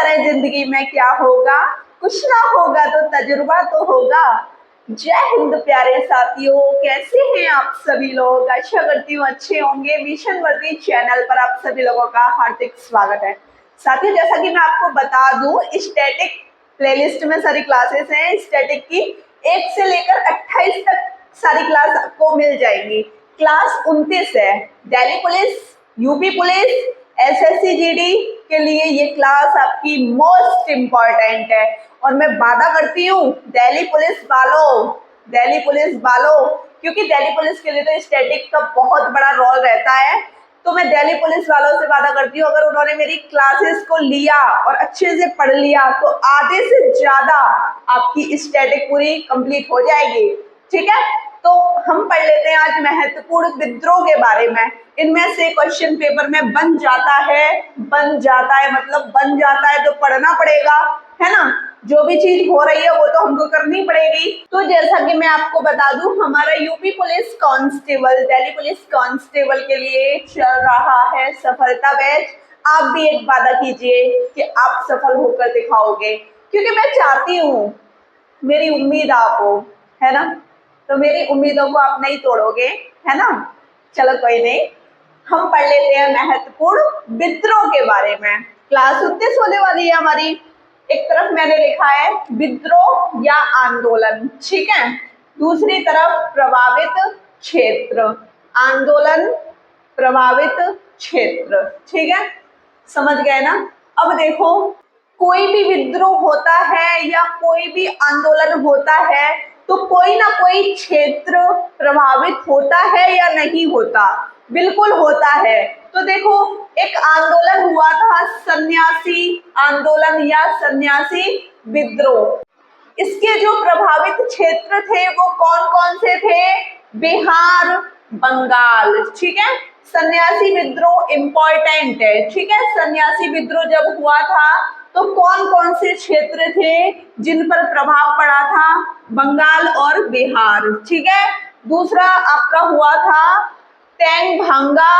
करें जिंदगी में क्या होगा, कुछ ना होगा तो तजुर्बा तो होगा। जय हिंद प्यारे साथियों, कैसे हैं आप सभी लोग। आशा करती हूँ अच्छे होंगे। मिशन वर्दी चैनल पर आप सभी लोगों का हार्दिक स्वागत है। साथियों, जैसा कि मैं आपको बता दूं, स्टैटिक प्लेलिस्ट में सारी क्लासेस हैं। स्टैटिक की 1 से लेकर 28 तक सारी क्लास आपको मिल जाएंगी। क्लास 29 है। Delhi police, UP police, SSC GD के लिए ये क्लास आपकी मोस्ट इम्पॉर्टेंट है। और मैं वादा करती हूँ दिल्ली पुलिस वालों, क्योंकि दिल्ली पुलिस के लिए तो स्टैटिक का बहुत बड़ा रोल रहता है। तो मैं दिल्ली पुलिस वालों से वादा करती हूँ, अगर उन्होंने मेरी क्लासेस को लिया और अच्छे से पढ़ लिया तो आधे से ज्यादा आपकी स्टैटिक पूरी कंप्लीट हो जाएगी। ठीक है, तो हम पढ़ लेते हैं आज महत्वपूर्ण विद्रोह के बारे में। इनमें से क्वेश्चन पेपर में बन जाता है मतलब बन जाता है तो पढ़ना पड़ेगा, है ना। जो भी चीज हो रही है वो तो हमको करनी पड़ेगी। तो जैसा कि मैं आपको बता दूं, हमारा UP police constable, Delhi police constable के लिए चल रहा है सफलता बैच। आप भी एक वादा कीजिए कि आप सफल होकर दिखाओगे, क्योंकि मैं चाहती हूँ, मेरी उम्मीद आप हो, है ना। तो मेरी उम्मीदों को आप नहीं तोड़ोगे, है ना। चलो कोई नहीं, हम पढ़ लेते हैं महत्वपूर्ण विद्रोह के बारे में। क्लास 29 होने वाली है हमारी। एक तरफ मैंने लिखा है विद्रोह या आंदोलन, ठीक है। दूसरी तरफ प्रभावित क्षेत्र, आंदोलन, प्रभावित क्षेत्र, ठीक है। समझ गए ना। अब देखो, कोई भी विद्रोह होता है या कोई भी आंदोलन होता है तो कोई ना कोई क्षेत्र प्रभावित होता है या नहीं होता, बिल्कुल होता है। तो देखो, एक आंदोलन हुआ था सन्यासी आंदोलन या सन्यासी विद्रोह। इसके जो प्रभावित क्षेत्र थे वो कौन कौन से थे? बिहार, बंगाल, ठीक है। सन्यासी विद्रोह इंपॉर्टेंट है, ठीक है। सन्यासी विद्रोह जब हुआ था तो कौन कौन से क्षेत्र थे जिन पर प्रभाव पड़ा था? बंगाल और बिहार, ठीक है। दूसरा आपका हुआ था तैन भांगा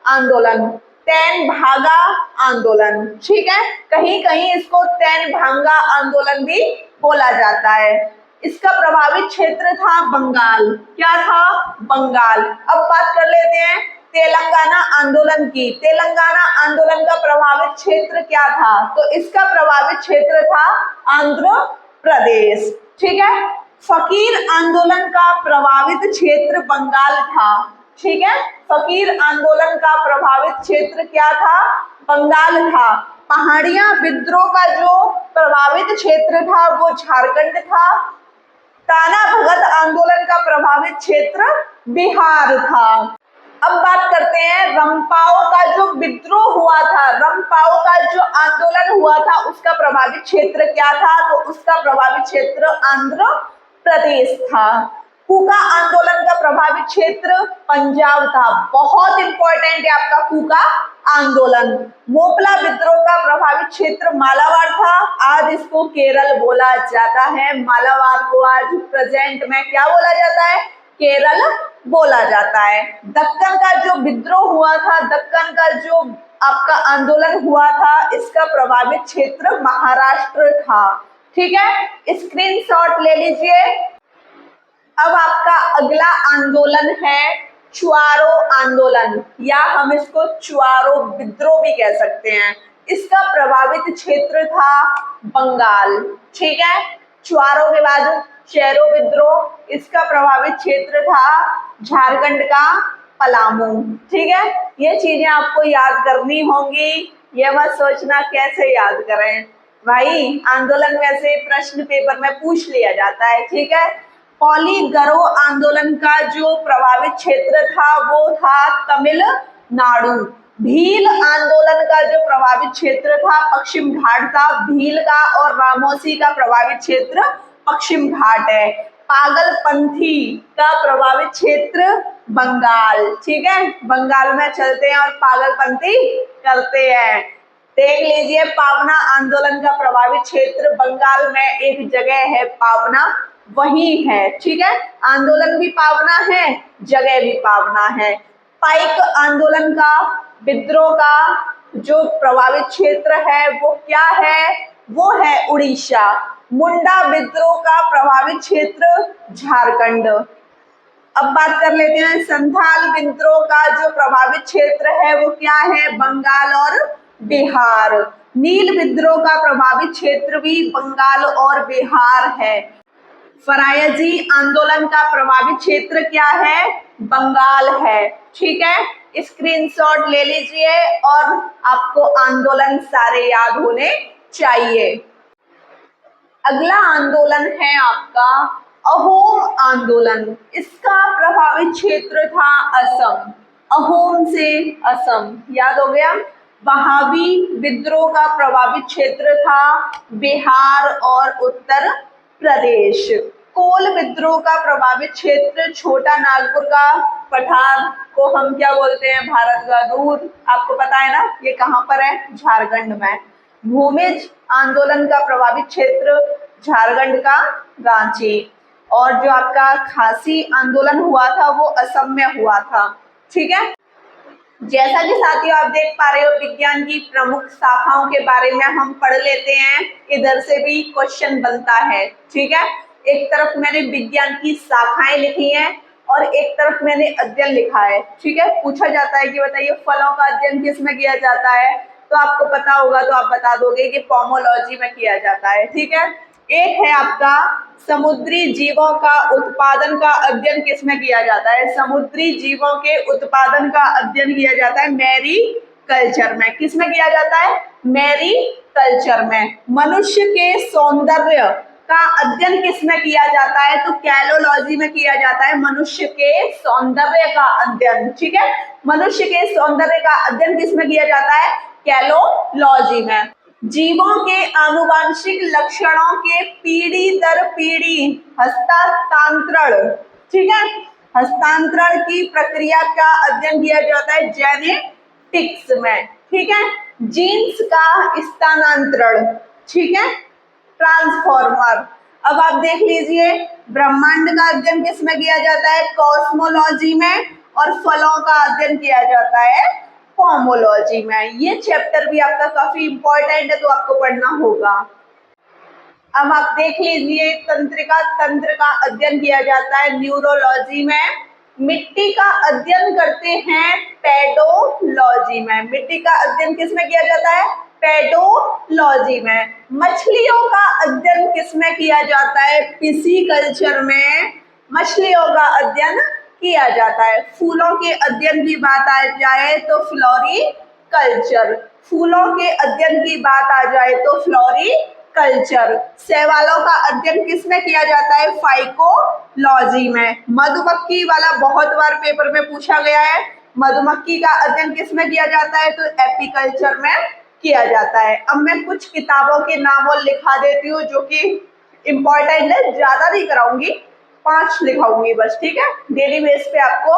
आंदोलन, तैन भागा आंदोलन, ठीक है। कहीं कहीं इसको तैन भांगा आंदोलन भी बोला जाता है। इसका प्रभावित क्षेत्र था बंगाल। क्या था? बंगाल। अब बात कर लेते हैं तेलंगाना आंदोलन की। तेलंगाना आंदोलन का प्रभावित क्षेत्र क्या था? तो इसका प्रभावित क्षेत्र था आंध्र प्रदेश, ठीक है। फकीर आंदोलन का प्रभावित क्षेत्र बंगाल था, ठीक है। फकीर आंदोलन का प्रभावित क्षेत्र क्या था? बंगाल था। पहाड़िया विद्रोह का जो प्रभावित क्षेत्र था वो झारखंड था। ताना भगत आंदोलन का प्रभावित क्षेत्र बिहार था। अब बात करते हैं रंपाओ का जो विद्रोह हुआ था, रंपाओ का जो आंदोलन हुआ था उसका प्रभावित क्षेत्र क्या था? तो उसका प्रभावित क्षेत्र आंध्र प्रदेश था। कूका आंदोलन का प्रभावित क्षेत्र पंजाब था। बहुत इंपॉर्टेंट है आपका कूका आंदोलन। मोपला विद्रोह का प्रभावित क्षेत्र मालाबार था। आज इसको केरल बोला जाता है। मालाबार को आज प्रेजेंट में क्या बोला जाता है? केरल बोला जाता है। दक्कन का जो विद्रोह हुआ था, दक्कन का जो आपका आंदोलन हुआ था, इसका प्रभावित क्षेत्र महाराष्ट्र था, ठीक है। स्क्रीनशॉट ले लीजिए। अब आपका अगला आंदोलन है चुआरो आंदोलन, या हम इसको चुआरो विद्रोह भी कह सकते हैं। इसका प्रभावित क्षेत्र था बंगाल, ठीक है। चुआरो के बाद चेरो विद्रोह, इसका प्रभावित क्षेत्र था झारखंड का पलामू, ठीक है। ये चीजें आपको याद करनी होंगी। ये मत सोचना कैसे याद करें भाई, आंदोलन में से प्रश्न पेपर में पूछ लिया जाता है, ठीक है। पॉलीगरो आंदोलन का जो प्रभावित क्षेत्र था वो था तमिलनाडु। भील आंदोलन का जो प्रभावित क्षेत्र था पश्चिम घाट था, भील का। और रामोसी का प्रभावित क्षेत्र पश्चिम घाट है। पागलपंथी का प्रभावित क्षेत्र बंगाल, ठीक है। बंगाल में चलते हैं और पागलपंथी करते हैं। देख लीजिए, पावना आंदोलन का प्रभावित क्षेत्र बंगाल में एक जगह है, पावना वही है, ठीक है। आंदोलन भी पावना है, जगह भी पावना है। पाइक आंदोलन का विद्रोह का जो प्रभावित क्षेत्र है वो क्या है, वो है उड़ीसा। मुंडा विद्रोह का प्रभावित क्षेत्र झारखंड। अब बात कर लेते हैं संथाल विद्रोह का जो प्रभावित क्षेत्र है वो क्या है, बंगाल और बिहार। नील विद्रोह का प्रभावित क्षेत्र भी बंगाल और बिहार है। फरायजी आंदोलन का प्रभावित क्षेत्र क्या है, बंगाल है। ठीक है, स्क्रीनशॉट ले लीजिए और आपको आंदोलन सारे याद होने चाहिए। अगला आंदोलन है आपका अहोम आंदोलन। इसका प्रभावित क्षेत्र था असम। अहोम से असम, याद हो गया। वहाबी विद्रोह का प्रभावित क्षेत्र था बिहार और उत्तर प्रदेश। कोल विद्रोह का प्रभावित क्षेत्र छोटा नागपुर का पठार को हम क्या बोलते हैं, भारत का दूध। आपको पता है ना ये कहाँ पर है, झारखंड में। भूमिज आंदोलन का प्रभावित क्षेत्र झारखंड का रांची। और जो आपका खासी आंदोलन हुआ था वो असम में हुआ था। ठीक है, जैसा कि साथियों आप देख पा रहे हो विज्ञान की प्रमुख शाखाओं के बारे में हम पढ़ लेते हैं, इधर से भी क्वेश्चन बनता है। ठीक है, एक तरफ मैंने विज्ञान की शाखाएं लिखी हैं और एक तरफ मैंने अध्ययन लिखा है। ठीक है, पूछा जाता है कि बताइए फलों का अध्ययन किस में किया जाता है, तो आपको पता होगा तो आप बता दोगे कि पोमोलॉजी में किया जाता है। ठीक है, एक है आपका समुद्री जीवों का उत्पादन का अध्ययन किस में किया जाता है, समुद्री जीवों के उत्पादन का अध्ययन किया जाता है मैरी कल्चर में। किस में किया जाता है, मैरी कल्चर में। मनुष्य के सौंदर्य का अध्ययन किस में किया जाता है, तो कैलोलॉजी में किया जाता है मनुष्य के सौंदर्य का अध्ययन। ठीक है, मनुष्य के सौंदर्य का अध्ययन किस में किया जाता है, कैलोलॉजी में। जीवों के आनुवांशिक लक्षणों के पीढ़ी दर पीढ़ी हस्तांतरण, ठीक है, हस्तांतरण की प्रक्रिया का अध्ययन किया जाता है जेनेटिक्स में। ठीक है, जीन्स का स्थानांतरण, ठीक है, ट्रांसफॉर्मर। अब आप देख लीजिए ब्रह्मांड का अध्ययन किस में किया जाता है, कॉस्मोलॉजी में। और फलों का अध्ययन किया जाता है पोमोलॉजी में। ये चैप्टर भी आपका काफी इंपॉर्टेंट है तो आपको पढ़ना होगा। अब आप देख लीजिए तंत्रिका तंत्र का अध्ययन किया जाता है न्यूरोलॉजी में। मिट्टी का अध्ययन करते हैं पेडोलॉजी में। मिट्टी का अध्ययन किस में किया जाता है, पेडोलॉजी में। मछलियों का अध्ययन किस में किया जाता है, पिसीकल्चर में मछलियों का अध्ययन किया जाता है। फूलों के अध्ययन की बात आ जाए तो फ्लोरिकल्चर। फूलों के अध्ययन की बात आ जाए तो फ्लोरिकल्चर। शैवालों का अध्ययन किस में किया जाता है, फाइकोलॉजी में। मधुमक्खी वाला बहुत बार पेपर में पूछा गया है। मधुमक्खी का अध्ययन किस में किया जाता है, तो एपीकल्चर में किया जाता है। अब मैं कुछ किताबों के नाम और लिखा देती हूँ जो कि इम्पोर्टेंट है, ज्यादा नहीं कराऊंगी, 5 लिखाऊंगी बस। ठीक है, डेली बेस पे आपको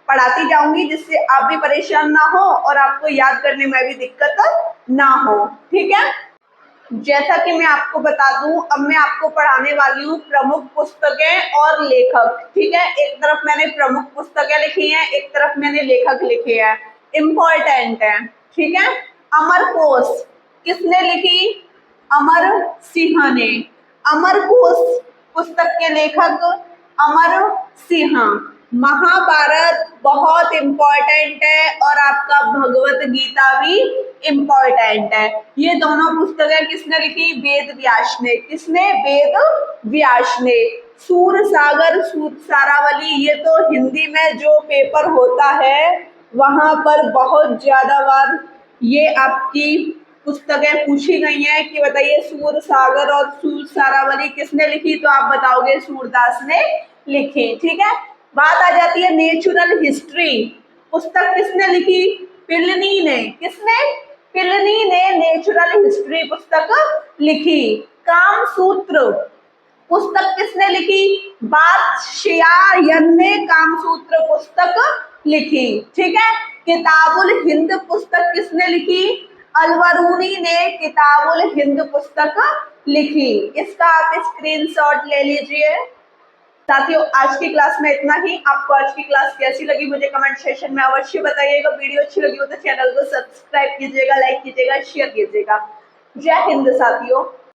पढ़ाती जाऊंगी जिससे आप भी परेशान ना हो और आपको याद करने में भी दिक्कत ना हो। ठीक है, जैसा कि मैं आपको बता दूं, अब मैं आपको पढ़ाने वाली हूँ प्रमुख पुस्तकें और लेखक। ठीक है, एक तरफ मैंने प्रमुख पुस्तकें लिखी हैं, एक तरफ मैंने लेखक लिखे हैं, इम्पोर्टेंट है। ठीक है, अमरकोश किसने लिखी, अमर सिंह ने। अमरकोश पुस्तक के लेखक अमर सिंह। महाभारत बहुत इम्पोर्टेंट है और आपका भगवत गीता भी इम्पोर्टेंट है। ये दोनों पुस्तकें किसने लिखी, वेद व्यास ने। किसने, वेद व्यास ने। सूरसागर सूरसारावली, ये तो हिंदी में जो पेपर होता है वहां पर बहुत ज्यादा बार ये आपकी पुस्तकें पूछी गई हैं कि बताइए सूरसागर और सूरसारावली किसने लिखी, तो आप बताओगे सूरदास ने लिखी। ठीक है, बात आ जाती है नेचुरल हिस्ट्री। पुस्तक किसने लिखी, पिलनी ने। किसने, पिलनी ने नेचुरल हिस्ट्री पुस्तक लिखी। कामसूत्र पुस्तक किसने लिखी, बादशायन ने कामसूत्र पुस्तक लिखी। ठीक है, किताबुल हिंद पुस्तक किसने लिखी, अलबरूनी ने किताबुल हिंद पुस्तक लिखी। इसका आप स्क्रीनशॉट ले लीजिए। साथियों आज की क्लास में इतना ही। आपको आज की क्लास कैसी लगी मुझे कमेंट सेक्शन में अवश्य बताइएगा। वीडियो अच्छी लगी हो तो चैनल को सब्सक्राइब कीजिएगा, लाइक कीजिएगा, शेयर कीजिएगा। जय हिंद साथियों।